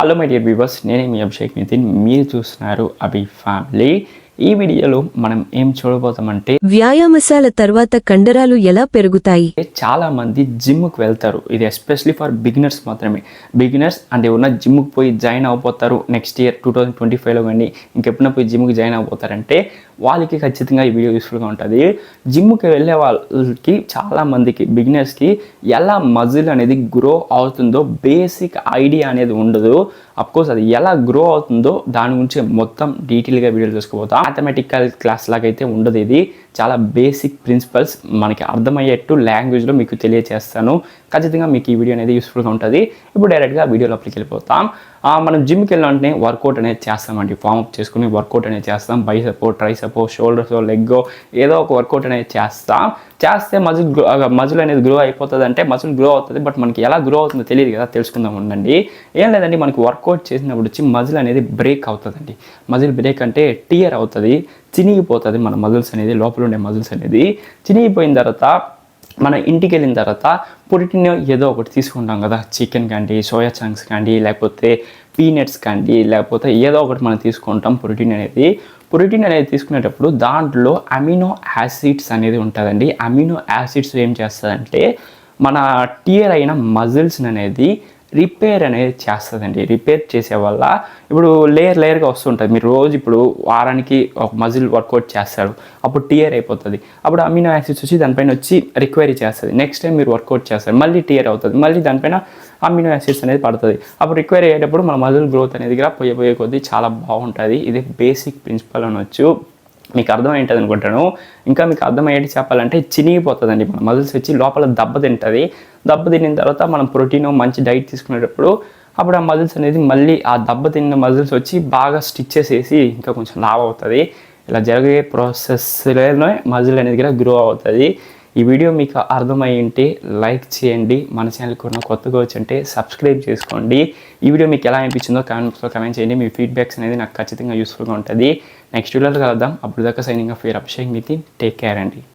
Hello my dear viewers, నేనే మీ అభిషేక్ నితిన్. మీరు చూస్తున్నారు అభి ఫ్యామిలీ. ఈ వీడియోలో మనం ఏం చూడబోతామంటే, వ్యాయామశాల తర్వాత కండరాలు ఎలా పెరుగుతాయి? చాలా మంది జిమ్కి వెళ్తారు. ఇది ఎస్పెషలీ ఫర్ బిగినర్స్ మాత్రమే. బిగినర్స్ అండ్ ఎవరన్నా జిమ్కి పోయి జాయిన్ అయిపోతారు నెక్స్ట్ ఇయర్ 2025లో, కానీ ఇంకెప్పుడైనా పోయి జిమ్కి జాయిన్ అయిపోతారంటే వాళ్ళకి ఖచ్చితంగా ఈ వీడియో యూస్ఫుల్గా ఉంటుంది. జిమ్కి వెళ్ళే వాళ్ళకి చాలామందికి బిగినర్స్కి ఎలా మజిల్ అనేది గ్రో అవుతుందో బేసిక్ ఐడియా అనేది ఉండదు. అఫ్కోర్స్ అది ఎలా గ్రో అవుతుందో దాని గురించి మొత్తం డీటెయిల్గా వీడియోలు చూసుకోబోతాం. మ్యాథమెటికల్ క్లాస్ లాగైతే ఉండదు. ఇది చాలా బేసిక్ ప్రిన్సిపల్స్ మనకి అర్థమయ్యేట్టు లాంగ్వేజ్లో మీకు తెలియజేస్తాను. ఖచ్చితంగా మీకు ఈ వీడియో అనేది యూస్ఫుల్గా ఉంటుంది. ఇప్పుడు డైరెక్ట్గా వీడియోలోకి వెళ్ళిపోతాం. మనం జిమ్కి వెళ్ళాలంటే వర్కౌట్ అనేది చేస్తామండి. ఫార్మప్ చేసుకుని వర్కౌట్ అనేది చేస్తాం. బైసెపో, ట్రైసెపో, షోల్డర్సో, లెగ్గో ఏదో ఒక వర్కౌట్ అనేది చేస్తే మజిల్ అనేది గ్రో అయిపోతుంది. అంటే మజిల్ గ్రో అవుతుంది, బట్ మనకి ఎలా గ్రో అవుతుందో తెలియదు కదా. తెలుసుకుందాం ఉండండి. ఏం లేదండి, మనకి వర్కౌట్ చేసినప్పుడు వచ్చి మజిల్ అనేది బ్రేక్ అవుతుందండి. మజిల్ బ్రేక్ అంటే టియర్ అవుతుంది, చినిగిపోతుంది. మన మజిల్స్ అనేది, లోపల ఉండే మజిల్స్ అనేది చినిగిపోయిన తర్వాత మన ఇంటికి వెళ్ళిన తర్వాత ప్రోటీన్ ఏదో ఒకటి తీసుకుంటాం కదా. చికెన్ కానీ, సోయా చంక్స్ కానీ, లేకపోతే పీనట్స్ కానీ, లేకపోతే ఏదో ఒకటి మనం తీసుకుంటాం ప్రోటీన్ అనేది తీసుకునేటప్పుడు దాంట్లో అమినో యాసిడ్స్ అనేది ఉంటుందండి. అమినో యాసిడ్స్ ఏం చేస్తుందంటే మన టియర్ అయిన మజిల్స్ అనేది రిపేర్ అనేది చేస్తుందండి. రిపేర్ చేసే వల్ల ఇప్పుడు లేయర్గా వస్తుంటుంది. మీరు రోజు ఇప్పుడు వారానికి ఒక మజిల్ వర్కౌట్ చేస్తారు, అప్పుడు టియర్ అయిపోతుంది. అప్పుడు అమినో యాసిడ్స్ వచ్చి దానిపైన వచ్చి రికవరీ చేస్తుంది. నెక్స్ట్ టైం మీరు వర్కౌట్ చేస్తారు, మళ్ళీ టియర్ అవుతుంది, మళ్ళీ దానిపైన అమినో యాసిడ్స్ అనేది పడుతుంది. అప్పుడు రికవరీ అయ్యేటప్పుడు మన మజిల్ గ్రోత్ అనేది కూడా పోయే కొద్దీ చాలా బాగుంటుంది. ఇది బేసిక్ ప్రిన్సిపల్ అనొచ్చు. మీకు అర్థమయ్యేది అనుకుంటాను. ఇంకా మీకు అర్థమయ్యేది చెప్పాలంటే చినిగిపోతుందండి మన మజిల్స్ వచ్చి, లోపల దెబ్బతిన్న తర్వాత మనం ప్రోటీన్ మంచి డైట్ తీసుకునేటప్పుడు అప్పుడు ఆ మజిల్స్ అనేది మళ్ళీ ఆ దెబ్బతిన్న మజిల్స్ వచ్చి బాగా స్టిచ్చెస్ వేసి ఇంకా కొంచెం లావ్ అవుతుంది. ఇలా జరిగే ప్రాసెస్లోనే మజిల్ అనేది కూడా గ్రో అవుతుంది. ఈ వీడియో మీకు అర్థమై ఉంటే లైక్ చేయండి. మన ఛానల్కి ఉన్న కొత్తగా వచ్చంటే సబ్స్క్రైబ్ చేసుకోండి. ఈ వీడియో మీకు ఎలా అనిపించిందో కామెంట్స్లో కామెంట్ చేయండి. మీ ఫీడ్బ్యాక్స్ అనేది నాకు ఖచ్చితంగా యూస్ఫుల్గా ఉంటుంది. నెక్స్ట్ వీడియోలో కలుద్దాం. అప్పుడు దాకా signing off your Abhishek Nitin. Take care అండి.